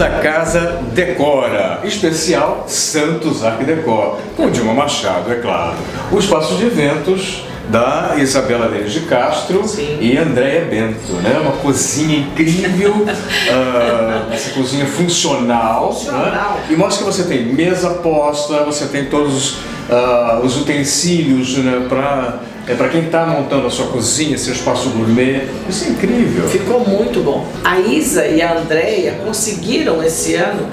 da Casa Decora, especial Santos Arquidecor, com Dilma Machado, é claro. O espaço de eventos da Isabela Neves de Castro. Sim. E Andréia Bento, né? Uma cozinha incrível, essa cozinha funcional. Né? E mostra que você tem mesa posta, você tem todos os utensílios, né, para quem está montando a sua cozinha, seu espaço gourmet. Isso é incrível. Ficou muito bom. A Isa e a Andréia conseguiram esse ano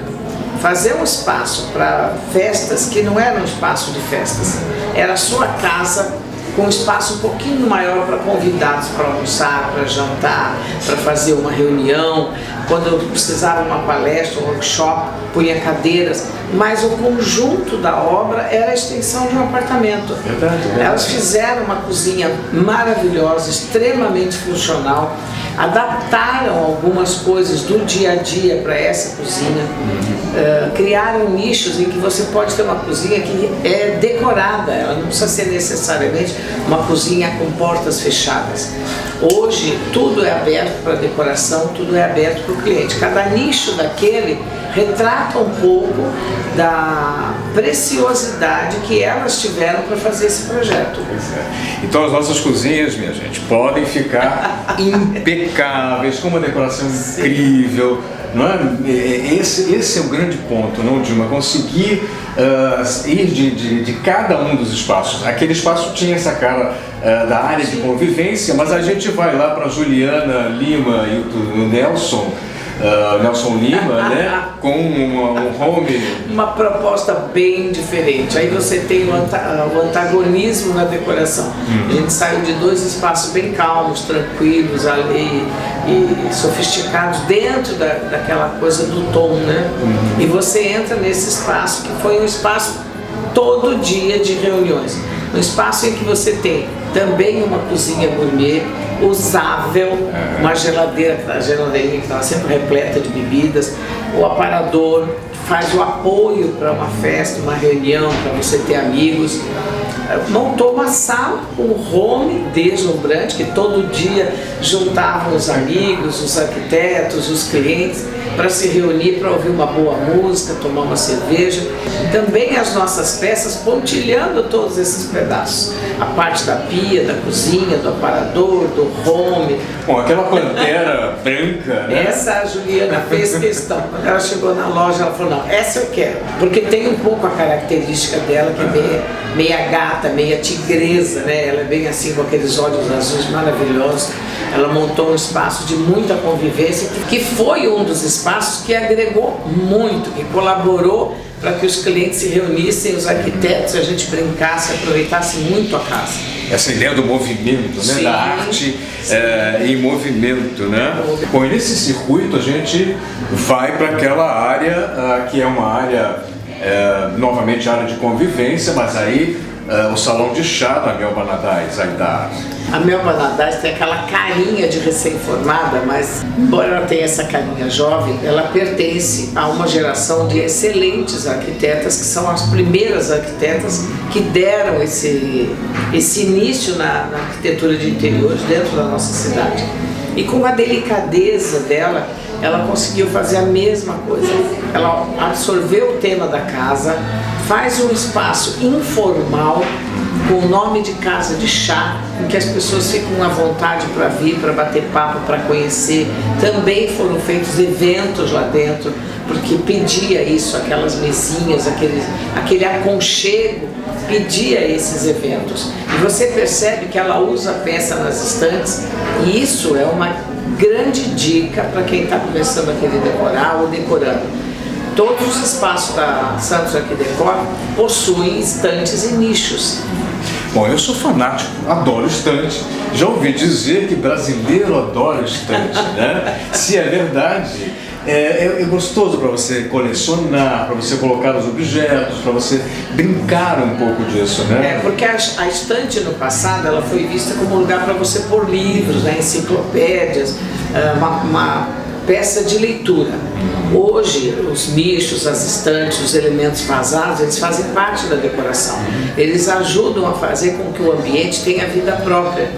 fazer um espaço para festas que não era um espaço de festas. Era a sua casa, com um espaço um pouquinho maior para convidados para almoçar, para jantar, para fazer uma reunião. Quando precisava uma palestra, um workshop, punha cadeiras, mas o conjunto da obra era a extensão de um apartamento. Verdade. Elas fizeram uma cozinha maravilhosa, extremamente funcional, adaptaram algumas coisas do dia a dia para essa cozinha, criaram nichos em que você pode ter uma cozinha que é decorada, ela não precisa ser necessariamente uma cozinha com portas fechadas. Hoje tudo é aberto para decoração, tudo é aberto para o cliente. Cada nicho daquele retrata um pouco da preciosidade que elas tiveram para fazer esse projeto. Então as nossas cozinhas, minha gente, podem ficar impecáveis, com uma decoração incrível. Não é? Esse é o grande ponto, não, Dilma? Conseguir ir de cada um dos espaços. Aquele espaço tinha essa cara da área de convivência, mas a gente vai lá para Juliana Lima e o Nelson Lima, né? Com um home. Uma proposta bem diferente. Aí você tem o antagonismo na decoração. A gente saiu de dois espaços bem calmos, tranquilos ali e sofisticados dentro daquela coisa do tom, né? E você entra nesse espaço que foi um espaço todo dia de reuniões. Um espaço em que você tem também uma cozinha gourmet, usável, uma geladeirinha que estava sempre repleta de bebidas, o aparador faz o apoio para uma festa, uma reunião, para você ter amigos. Montou uma sala com home deslumbrante, que todo dia juntavam os amigos, os arquitetos, os clientes, para se reunir, para ouvir uma boa música, tomar uma cerveja. Também as nossas peças pontilhando todos esses pedaços. A parte da pia, da cozinha, do aparador, do home. Bom, aquela pantera branca, né? Essa a Juliana fez questão. Quando ela chegou na loja, ela falou, não, essa eu quero. Porque tem um pouco a característica dela, que é meia gata, meia tigresa, né? Ela é bem assim, com aqueles olhos azuis maravilhosos. Ela montou um espaço de muita convivência, que foi um dos espaços que agregou muito, que colaborou para que os clientes se reunissem, os arquitetos, a gente brincasse, aproveitasse muito a casa. Essa ideia do movimento, né? Sim, da arte em movimento, né? Bom, e nesse circuito a gente vai para aquela área que é uma área, novamente área de convivência, mas aí o salão de chá da Mel Banadais, Aidar. A Mel Banadais tem aquela carinha de recém-formada, mas embora ela tenha essa carinha jovem, ela pertence a uma geração de excelentes arquitetas, que são as primeiras arquitetas que deram esse início na arquitetura de interiores dentro da nossa cidade. E com a delicadeza dela, ela conseguiu fazer a mesma coisa. Ela absorveu o tema da casa, faz um espaço informal, com o nome de casa de chá, em que as pessoas ficam à vontade para vir, para bater papo, para conhecer. Também foram feitos eventos lá dentro, porque pedia isso, aquelas mesinhas, aquele aconchego, pedia esses eventos. E você percebe que ela usa a peça nas estantes, e isso é uma grande dica para quem está começando a querer decorar ou decorando. Todos os espaços da Santos Arquidecor possuem estantes e nichos. Bom, eu sou fanático, adoro estante. Já ouvi dizer que brasileiro adora estante, né? Se é verdade, é gostoso para você colecionar, para você colocar os objetos, para você brincar um pouco disso, né? Porque a estante no passado ela foi vista como um lugar para você pôr livros, né? Enciclopédias, uma peça de leitura. Hoje, os nichos, as estantes, os elementos vazados, eles fazem parte da decoração. Eles ajudam a fazer com que o ambiente tenha vida própria,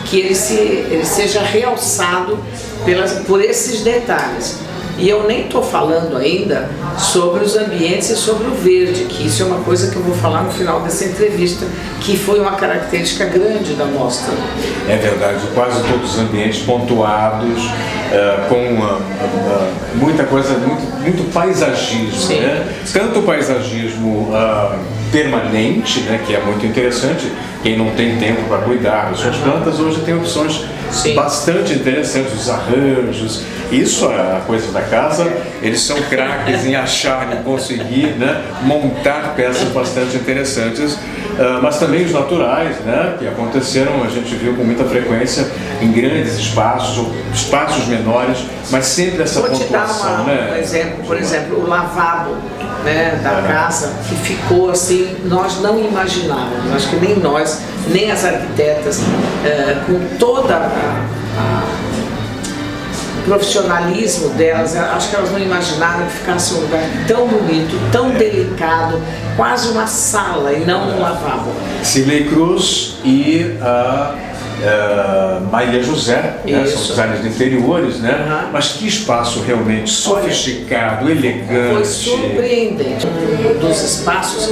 que ele seja realçado por esses detalhes. E eu nem estou falando ainda sobre os ambientes e sobre o verde, que isso é uma coisa que eu vou falar no final dessa entrevista, que foi uma característica grande da mostra. É verdade, quase todos os ambientes pontuados, com muita coisa, muito paisagismo, né? Tanto o paisagismo permanente, né, que é muito interessante, quem não tem tempo para cuidar das suas plantas hoje tem opções bastante interessantes, os arranjos, isso é a coisa da casa, eles são craques em achar e conseguir, né, montar peças bastante interessantes, mas também os naturais, né, que aconteceram, a gente viu com muita frequência em grandes espaços, ou espaços menores, mas sempre essa pontuação. Vou te dar um exemplo, por exemplo, o lavabo, né, da casa, que ficou assim, nós não imaginávamos, acho que nem nós, nem as arquitetas, com toda o profissionalismo delas, acho que elas não imaginaram que ficasse um lugar tão bonito, tão delicado, quase uma sala e não um lavabo. Cirlei Cruz e Maria José, né? São designers de interiores, né? Mas que espaço realmente sofisticado, elegante. Foi surpreendente. Um dos espaços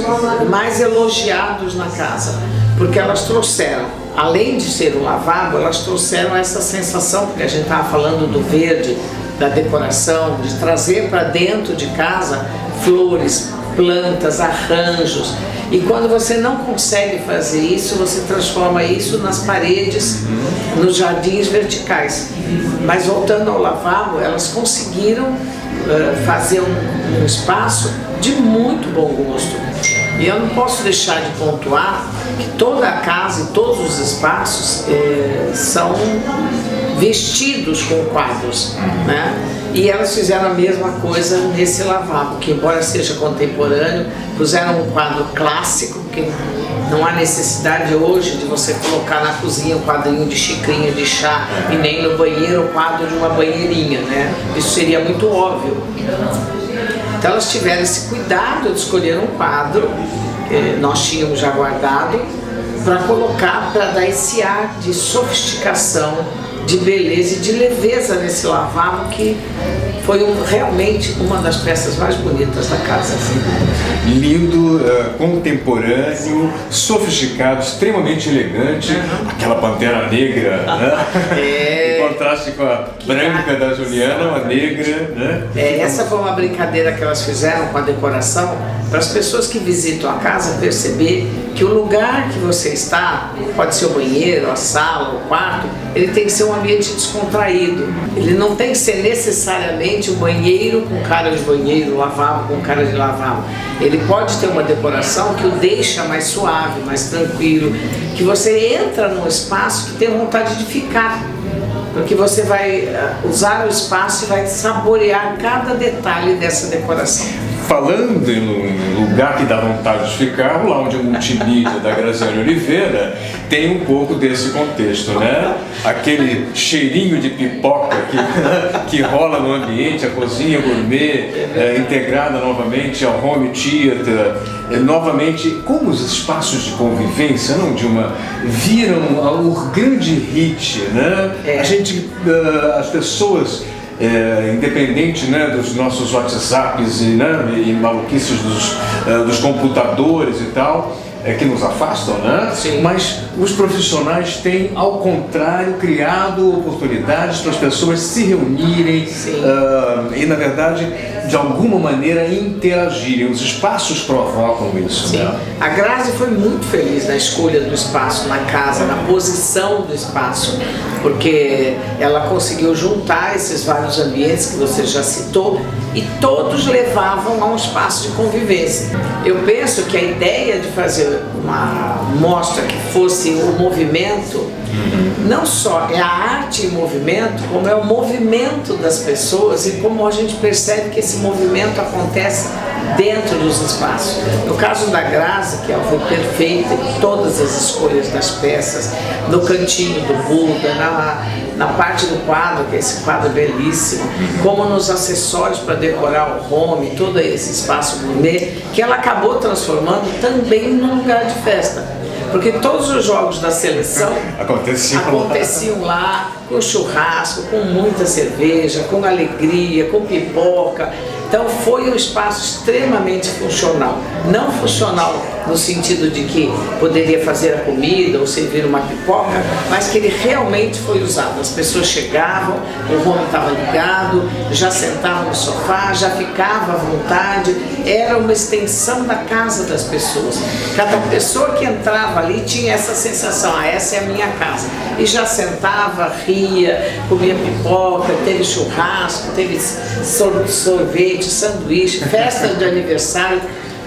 mais elogiados na casa, porque elas trouxeram, além de ser um lavabo, elas trouxeram essa sensação, porque a gente estava falando do verde, da decoração, de trazer para dentro de casa flores, plantas, arranjos. E quando você não consegue fazer isso, você transforma isso nas paredes, nos jardins verticais. Mas voltando ao lavabo, elas conseguiram fazer um espaço de muito bom gosto. E eu não posso deixar de pontuar que toda a casa e todos os espaços são vestidos com quadros, né? E elas fizeram a mesma coisa nesse lavabo, que embora seja contemporâneo, puseram um quadro clássico, porque não há necessidade hoje de você colocar na cozinha um quadrinho de xicrinha de chá e nem no banheiro o quadro de uma banheirinha, né? Isso seria muito óbvio. Então elas tiveram esse cuidado de escolher um quadro, que nós tínhamos já guardado, para colocar, para dar esse ar de sofisticação, de beleza e de leveza nesse lavabo, que foi realmente uma das peças mais bonitas da casa. Lindo, contemporâneo, sofisticado, extremamente elegante, aquela pantera negra, né? Em contraste com a branca da Juliana, a negra, né? Essa foi uma brincadeira que elas fizeram com a decoração, para as pessoas que visitam a casa perceber que o lugar que você está, pode ser o banheiro, a sala, o quarto, ele tem que ser um ambiente descontraído. Ele não tem que ser necessariamente o banheiro com cara de banheiro, o lavabo com cara de lavabo. Ele pode ter uma decoração que o deixa mais suave, mais tranquilo, que você entra num espaço que tem vontade de ficar, porque você vai usar o espaço e vai saborear cada detalhe dessa decoração. Falando em lugar que dá vontade de ficar, o Lounge Multimídia da Graziane Oliveira tem um pouco desse contexto, né? Aquele cheirinho de pipoca que rola no ambiente, a cozinha gourmet, integrada novamente ao home theater, novamente, como os espaços de convivência, não, Dilma, viram o grande hit, né? As pessoas, independente, né, dos nossos WhatsApps e maluquices dos computadores e tal, que nos afastam, né? Sim. Mas os profissionais têm, ao contrário, criado oportunidades para as pessoas se reunirem e, na verdade, de alguma maneira interagirem. Os espaços provocam isso. Sim. Né? A Grazi foi muito feliz na escolha do espaço na casa, na posição do espaço, porque ela conseguiu juntar esses vários ambientes que você já citou e todos levavam a um espaço de convivência. Eu penso que a ideia de fazer uma mostra que fosse o movimento, não só é a arte em movimento, como é o movimento das pessoas e como a gente percebe que esse movimento acontece dentro dos espaços. No caso da Grazi, que ela foi perfeita em todas as escolhas das peças, no cantinho do Buda, na parte do quadro, que é esse quadro belíssimo, como nos acessórios para decorar o home, todo esse espaço gourmet, que ela acabou transformando também num lugar de festa. porque todos os jogos da seleção aconteciam lá, com churrasco, com muita cerveja, com alegria, com pipoca. Então foi um espaço extremamente funcional. Não funcional no sentido de que poderia fazer a comida ou servir uma pipoca, mas que ele realmente foi usado. As pessoas chegavam, o home estava ligado, já sentavam no sofá, já ficava à vontade. Era uma extensão da casa das pessoas. Cada pessoa que entrava ali tinha essa sensação, essa é a minha casa. E já sentava, ria, comia pipoca, teve churrasco, teve sorvete, sanduíche, festa de aniversário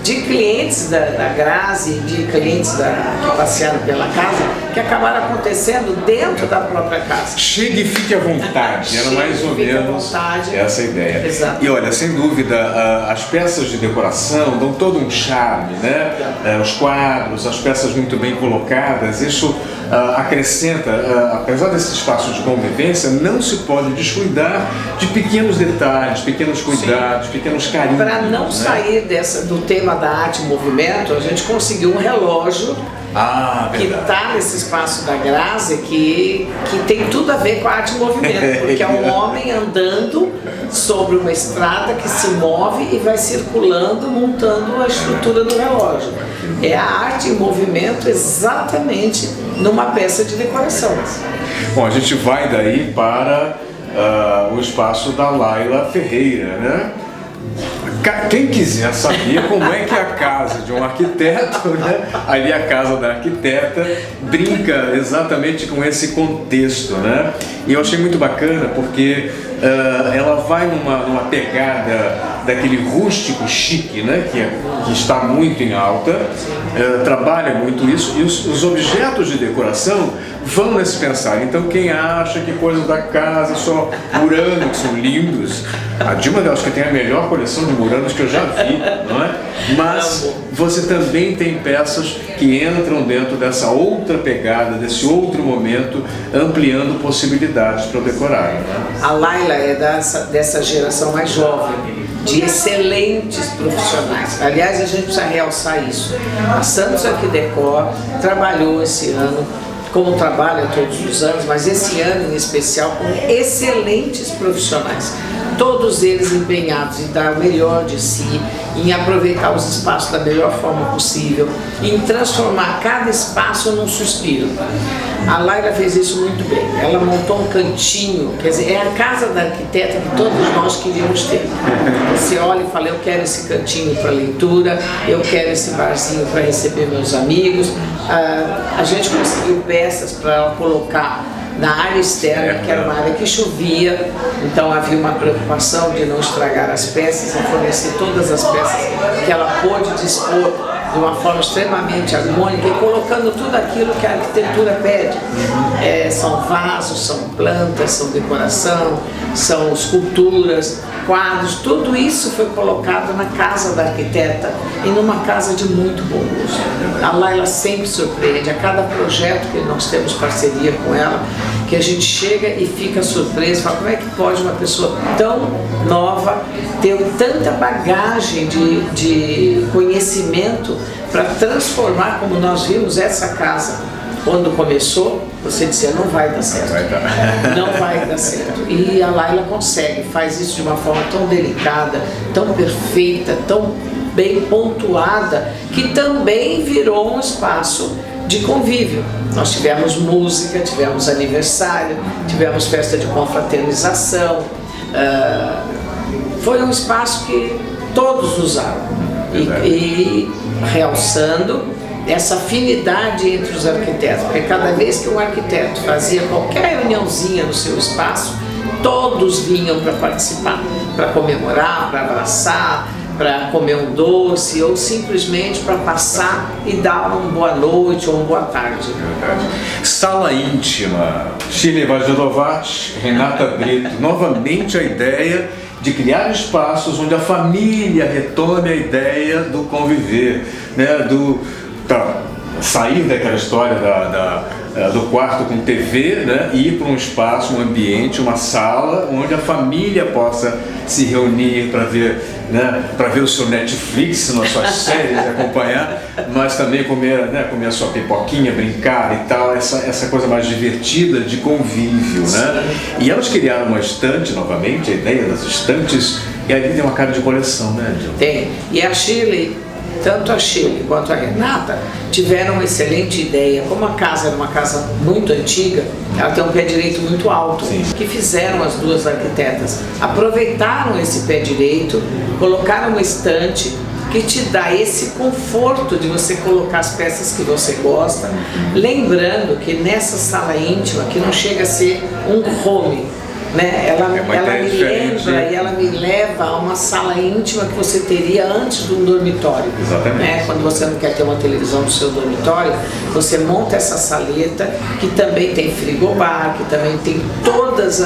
de clientes da Grazi, de clientes que passearam pela casa, que acabaram acontecendo dentro da própria casa. Chegue e fique à vontade, era mais ou menos essa a ideia. Exato. E olha, sem dúvida, as peças de decoração dão todo um charme, né? Os quadros, as peças muito bem colocadas, isso acrescenta, apesar desse espaço de convivência, não se pode descuidar de pequenos detalhes, pequenos cuidados, pequenos carinhos. Para não sair do tema da arte e movimento, a gente conseguiu um relógio que está nesse espaço da Grazi, que tem tudo a ver com a arte e movimento, porque é um homem andando sobre uma estrada que se move e vai circulando, montando a estrutura do relógio. É a arte em movimento exatamente numa peça de decoração. Bom, a gente vai daí para o espaço da Laila Ferreira, né? Quem quiser saber como é que é a casa de um arquiteto, né? Ali a casa da arquiteta brinca exatamente com esse contexto, né? E eu achei muito bacana porque ela vai numa pegada daquele rústico chique, né? Que está muito em alta, trabalha muito isso, e os objetos de decoração vão nesse pensar. Então quem acha que coisas da casa só muranos que são lindos, a Dilma eu acho que tem a melhor coleção de muranos que eu já vi, não é? Mas você também tem peças que entram dentro dessa outra pegada, desse outro momento, ampliando possibilidades para decorar. Né? A Laila é dessa geração mais jovem, de excelentes profissionais. Aliás, a gente precisa realçar isso. A Santos Arquidecor trabalhou esse ano, como trabalha todos os anos, mas esse ano em especial com excelentes profissionais. Todos eles empenhados em dar o melhor de si, em aproveitar os espaços da melhor forma possível, em transformar cada espaço num suspiro. A Laila fez isso muito bem. Ela montou um cantinho, quer dizer, é a casa da arquiteta que todos nós queríamos ter. Você olha e fala, eu quero esse cantinho para leitura, eu quero esse barzinho para receber meus amigos. A gente conseguiu peças para ela colocar na área externa, que era uma área que chovia, então havia uma preocupação de não estragar as peças e fornecer todas as peças que ela pôde dispor de uma forma extremamente harmônica e colocando tudo aquilo que a arquitetura pede. São vasos, são plantas, são decoração, são esculturas, quadros, tudo isso foi colocado na casa da arquiteta e numa casa de muito bom gosto. A Laila sempre surpreende, a cada projeto que nós temos parceria com ela, que a gente chega e fica surpreso, fala, como é que pode uma pessoa tão nova ter tanta bagagem de conhecimento para transformar, como nós vimos essa casa. Quando começou, você dizia, não vai dar certo, não vai dar certo. E a Laila consegue, faz isso de uma forma tão delicada, tão perfeita, tão bem pontuada, que também virou um espaço de convívio. Nós tivemos música, tivemos aniversário, tivemos festa de confraternização, foi um espaço que todos usaram e realçando essa afinidade entre os arquitetos, porque cada vez que um arquiteto fazia qualquer reuniãozinha no seu espaço, todos vinham para participar, para comemorar, para abraçar, para comer um doce ou simplesmente para passar e dar uma boa noite ou uma boa tarde. Sala íntima, Shirley Vagelovati, Renata Brito, novamente a ideia de criar espaços onde a família retome a ideia do conviver, né? sair daquela história do quarto com TV, né, e ir para um espaço, um ambiente, uma sala onde a família possa se reunir para ver, né, para ver o seu Netflix, nas suas séries, acompanhar, mas também comer, né, comer a sua pipoquinha, brincar e tal, essa coisa mais divertida de convívio, né? E elas criaram uma estante novamente, a ideia das estantes, e ali tem uma cara de coleção, né, Dilma? Tem. E a Shirley, tanto a Shirley quanto a Renata tiveram uma excelente ideia. Como a casa era uma casa muito antiga, ela tem um pé direito muito alto. Sim. O que fizeram as duas arquitetas? Aproveitaram esse pé direito, colocaram uma estante que te dá esse conforto de você colocar as peças que você gosta, lembrando que nessa sala íntima, que não chega a ser um home, né? Ela me lembra e ela me leva a uma sala íntima que você teria antes de um dormitório. Exatamente. Né? Quando você não quer ter uma televisão no seu dormitório, você monta essa saleta que também tem frigobar, que também tem todas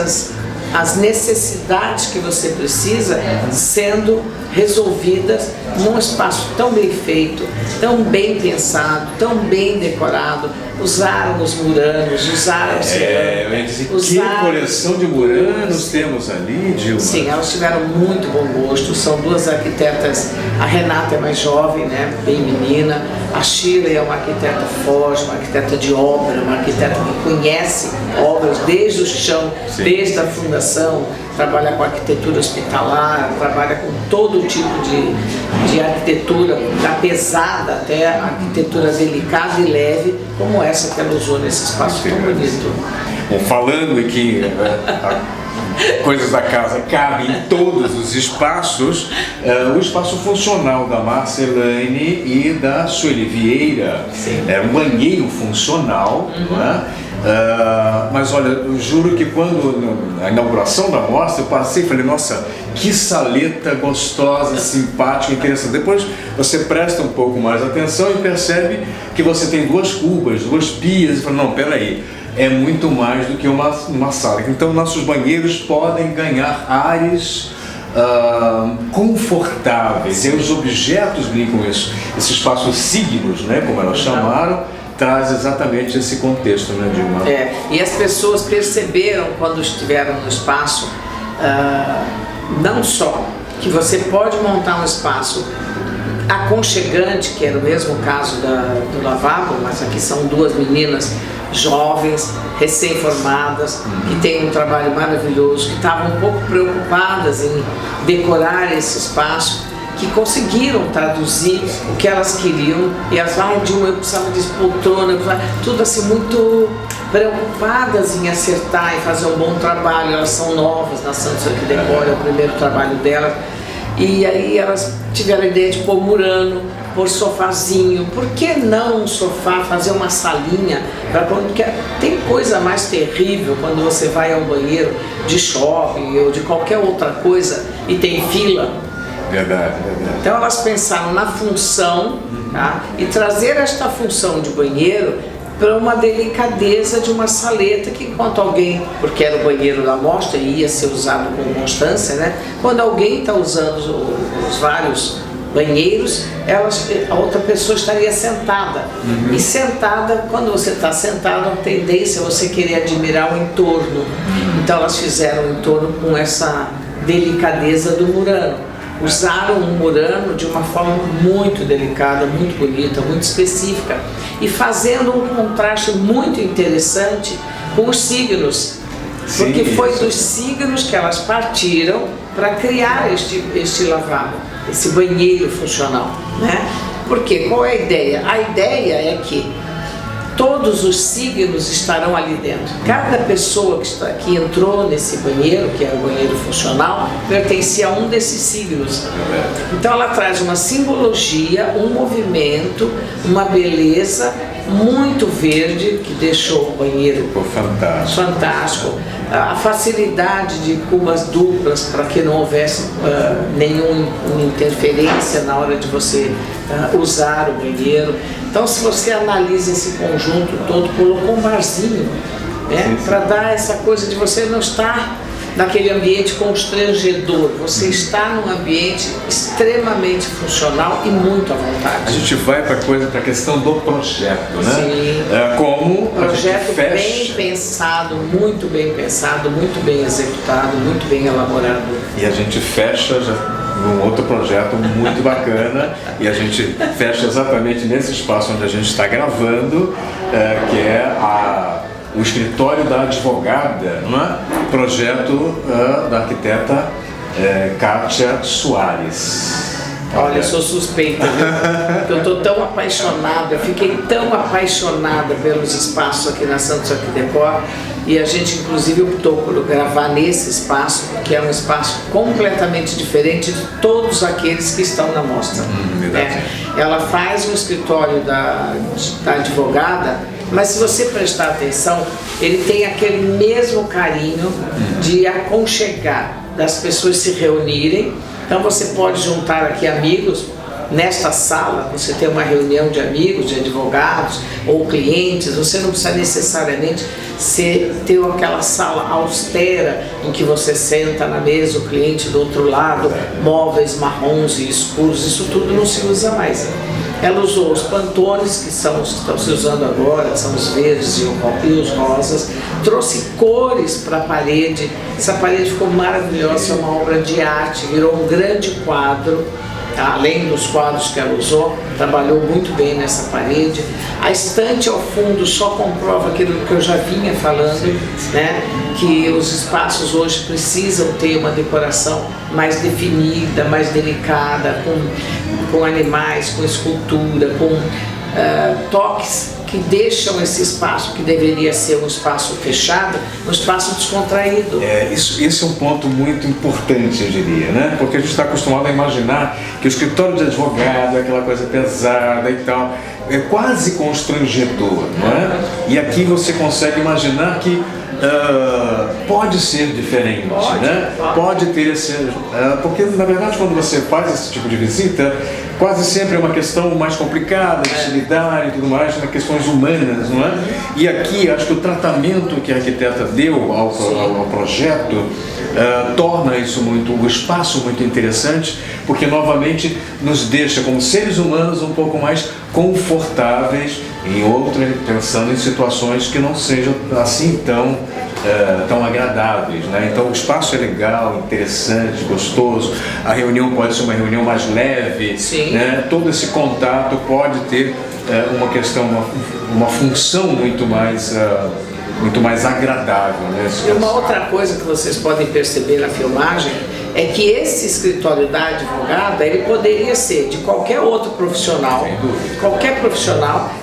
as necessidades que você precisa sendo resolvidas num espaço tão bem feito, tão bem pensado, tão bem decorado. Usaram os muranos, usaram eu ia dizer, que coleção de muranos temos ali, Dilma? Sim, elas tiveram muito bom gosto. São duas arquitetas. A Renata é mais jovem, né, bem menina. A Shirley é uma arquiteta forte, uma arquiteta de obra, uma arquiteta que conhece obras desde o chão, sim, desde a fundação. Trabalha com arquitetura hospitalar, trabalha com todo tipo de arquitetura, da pesada até a arquitetura delicada e leve, como essa que ela usou nesse espaço tão bonito. Bom, falando que coisas da casa cabem em todos os espaços, o espaço funcional da Marcelane e da Sueli Vieira era um banheiro funcional, né? Mas olha, eu juro que quando a inauguração da mostra eu passei e falei, nossa, que saleta gostosa, simpática, interessante. Depois você presta um pouco mais atenção e percebe que você tem duas cubas, duas pias, e fala, não, peraí, é muito mais do que uma sala. Então nossos banheiros podem ganhar ares confortáveis, e os objetos brincam isso, esses espaços signos, né, como elas chamaram, traz exatamente esse contexto, né, Dilma? E as pessoas perceberam quando estiveram no espaço, não só que você pode montar um espaço aconchegante, que era o mesmo caso do lavabo, mas aqui são duas meninas jovens, recém-formadas, que têm um trabalho maravilhoso, que estavam um pouco preocupadas em decorar esse espaço, que conseguiram traduzir o que elas queriam, e elas falaram, Dilma, eu precisava de poltrona, tudo assim muito preocupadas em acertar e fazer um bom trabalho. Elas são novas na Santos Arquidecor, é o primeiro trabalho delas, e aí elas tiveram a ideia de pôr murano, pôr sofazinho. Por que não um sofá, fazer uma salinha? Porque tem coisa mais terrível quando você vai ao banheiro de shopping ou de qualquer outra coisa e tem fila. Verdade. Então elas pensaram na função, tá? E trazer esta função de banheiro para uma delicadeza de uma saleta que, enquanto alguém, porque era o banheiro da mostra e ia ser usado com constância, né? Quando alguém está usando os vários banheiros, a outra pessoa estaria sentada. E sentada, quando você está sentado, a tendência é você querer admirar o entorno. Então elas fizeram o entorno com essa delicadeza do murano. Usaram um murano de uma forma muito delicada, muito bonita, muito específica, e fazendo um contraste muito interessante com os signos. Sim, porque foi isso. Dos signos que elas partiram para criar este lavabo, esse banheiro funcional, né? Porque qual é a ideia? A ideia é que todos os signos estarão ali dentro. Cada pessoa que entrou nesse banheiro, que é o banheiro funcional, pertencia a um desses signos. Então ela traz uma simbologia, um movimento, uma beleza muito verde, que deixou o banheiro fantástico. A facilidade de cubas duplas para que não houvesse nenhuma interferência na hora de você usar o banheiro. Então, se você analisa esse conjunto todo, colocou um barzinho, né, para dar essa coisa de você não estar naquele ambiente constrangedor. Você está num ambiente extremamente funcional e muito à vontade. A gente vai para a questão do projeto, né? Sim. Como Projeto bem pensado, muito bem executado, muito bem elaborado. E a gente fecha num outro projeto muito bacana, e a gente fecha exatamente nesse espaço onde a gente está gravando, que é o escritório da advogada, não é? Projeto da arquiteta Kátia Soares. Olha, eu sou suspeita, viu? Eu estou tão apaixonada, eu fiquei tão apaixonada pelos espaços aqui na Santos Arquidecor, e a gente inclusive optou por gravar nesse espaço, que é um espaço completamente diferente de todos aqueles que estão na mostra. Ela faz um escritório da advogada, mas se você prestar atenção, ele tem aquele mesmo carinho de aconchegar, das pessoas se reunirem. Então você pode juntar aqui amigos, nesta sala você tem uma reunião de amigos, de advogados ou clientes, você não precisa necessariamente ter aquela sala austera em que você senta na mesa, o cliente do outro lado, móveis marrons e escuros, isso tudo não se usa mais. Ela usou os pantones, que são os que estão se usando agora, que são os verdes e os rosas, trouxe cores para a parede. Essa parede ficou maravilhosa, é uma obra de arte, virou um grande quadro. Além dos quadros que ela usou, trabalhou muito bem nessa parede. A estante ao fundo só comprova aquilo que eu já vinha falando, né? Que os espaços hoje precisam ter uma decoração mais definida, mais delicada, com animais, com escultura, com toques que deixam esse espaço, que deveria ser um espaço fechado, um espaço descontraído. Esse é um ponto muito importante, eu diria, né? Porque a gente está acostumado a imaginar que o escritório de advogado é aquela coisa pesada e tal, é quase constrangedor, não é? E aqui você consegue imaginar que pode ser diferente, né? Pode ter esse... porque, na verdade, quando você faz esse tipo de visita, quase sempre é uma questão mais complicada de se lidar e tudo mais, né? Questões humanas, não é? E aqui, acho que o tratamento que a arquiteta deu ao projeto torna isso o espaço muito interessante, porque, novamente, nos deixa, como seres humanos, um pouco mais confortáveis pensando em situações que não sejam assim tão agradáveis, né? Então o espaço é legal, interessante, gostoso, a reunião pode ser uma reunião mais leve, né? Todo esse contato pode ter uma função muito mais agradável, né? E uma outra coisa que vocês podem perceber na filmagem é que esse escritório da advogada, ele poderia ser de qualquer outro profissional,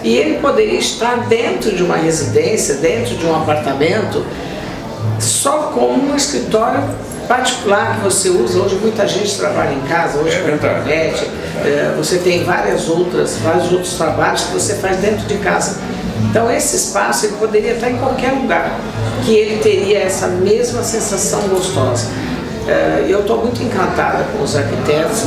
e ele poderia estar dentro de uma residência, dentro de um apartamento, só como um escritório particular que você usa. Hoje muita gente trabalha em casa, hoje com a internet, você tem vários outros trabalhos que você faz dentro de casa. Então esse espaço ele poderia estar em qualquer lugar, que ele teria essa mesma sensação gostosa. Eu estou muito encantada com os arquitetos,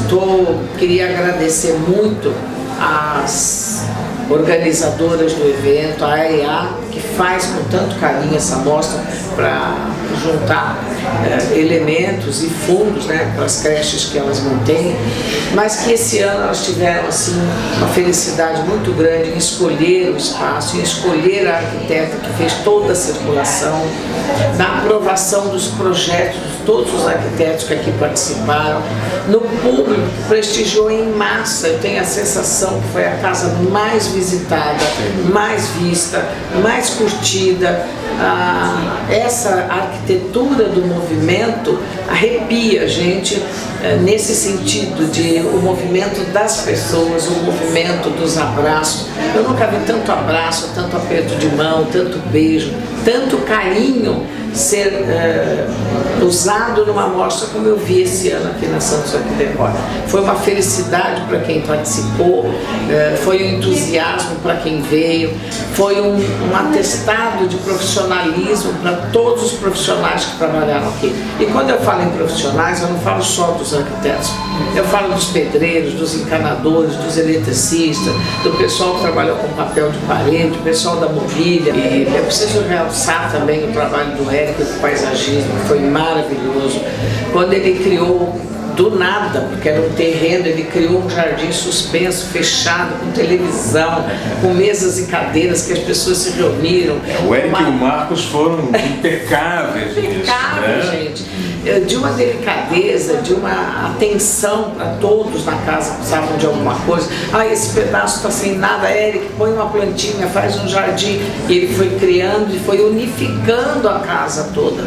queria agradecer muito às organizadoras do evento, a AEA, que faz com tanto carinho essa mostra para juntar elementos e fundos, né, para as creches que elas mantêm, mas que esse ano elas tiveram assim, uma felicidade muito grande em escolher o espaço, em escolher a arquiteta que fez toda a circulação, na aprovação dos projetos de todos os arquitetos que aqui participaram, no público que prestigiou em massa. Eu tenho a sensação que foi a casa mais visitada, mais vista, mais curtida. Essa arquitetura do movimento arrepia a gente nesse sentido de o movimento das pessoas, o movimento dos abraços. Eu nunca vi tanto abraço, tanto aperto de mão, tanto beijo, tanto carinho ser usado numa mostra como eu vi esse ano aqui na Santos Arquidecor. Foi uma felicidade para quem participou, foi um entusiasmo para quem veio, foi um atestado de profissionalismo para todos os profissionais que trabalharam aqui. E quando eu falo em profissionais, eu não falo só dos arquitetos, eu falo dos pedreiros, dos encanadores, dos eletricistas, do pessoal que trabalhou com papel de parede, do pessoal da mobília. E eu preciso realçar também o trabalho do Érico, do paisagismo, que foi maravilhoso. maravilhoso. Quando ele criou do nada, porque era um terreno, ele criou um jardim suspenso, fechado, com televisão, com mesas e cadeiras que as pessoas se reuniram. O Érico e o Marcos foram impecáveis nisso. Impecável, gente. De uma delicadeza, de uma atenção para todos na casa que precisavam de alguma coisa. Ah, esse pedaço está sem nada, Érico, põe uma plantinha, faz um jardim. E ele foi criando e foi unificando a casa toda.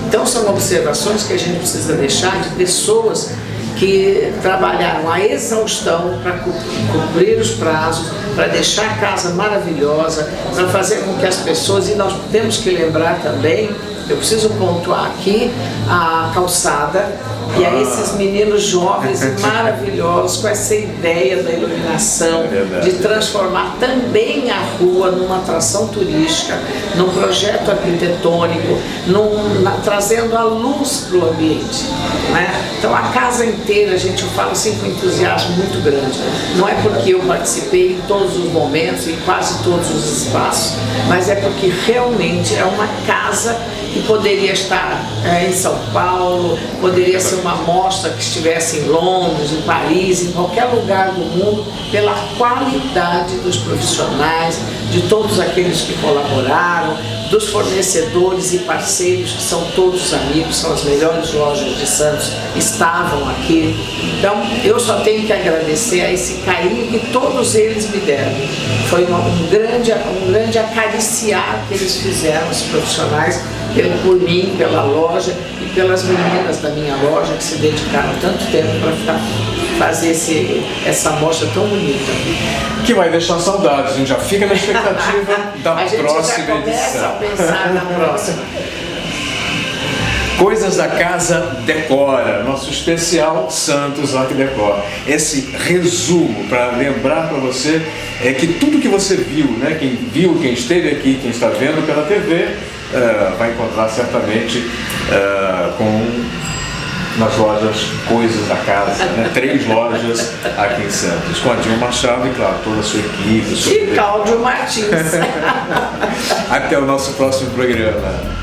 Então são observações que a gente precisa deixar de pessoas que trabalharam a exaustão para cumprir os prazos, para deixar a casa maravilhosa, para fazer com que as pessoas, e nós temos que lembrar também, eu preciso pontuar aqui a calçada, e a esses meninos jovens e maravilhosos com essa ideia da iluminação, de transformar também a rua numa atração turística, num projeto arquitetônico, trazendo a luz para o ambiente, né? Então a casa inteira, gente, eu falo assim com entusiasmo muito grande. Não é porque eu participei em todos os momentos, em quase todos os espaços, mas é porque realmente é uma casa que poderia estar em São Paulo, poderia ser uma mostra que estivesse em Londres, em Paris, em qualquer lugar do mundo, pela qualidade dos profissionais, de todos aqueles que colaboraram, dos fornecedores e parceiros, que são todos amigos, são as melhores lojas de Santos, estavam aqui. Então, eu só tenho que agradecer a esse carinho que todos eles me deram. Foi um grande acariciar que eles fizeram, os profissionais, por mim, pela loja e pelas meninas da minha loja que se dedicaram tanto tempo para fazer essa mostra tão bonita. Que vai deixar saudades, a gente já fica na expectativa da próxima edição. A gente já começa a pensar na próxima. Coisas da Casa Decora, nosso especial Santos Arquidecor. Esse resumo para lembrar para você é que tudo que você viu, né? Quem viu, quem esteve aqui, quem está vendo pela TV, vai encontrar certamente nas lojas Coisas da Casa, né? 3 lojas aqui em Santos, com a Dilma Machado e, claro, toda a sua equipe. E Cláudio Martins. Até o nosso próximo programa.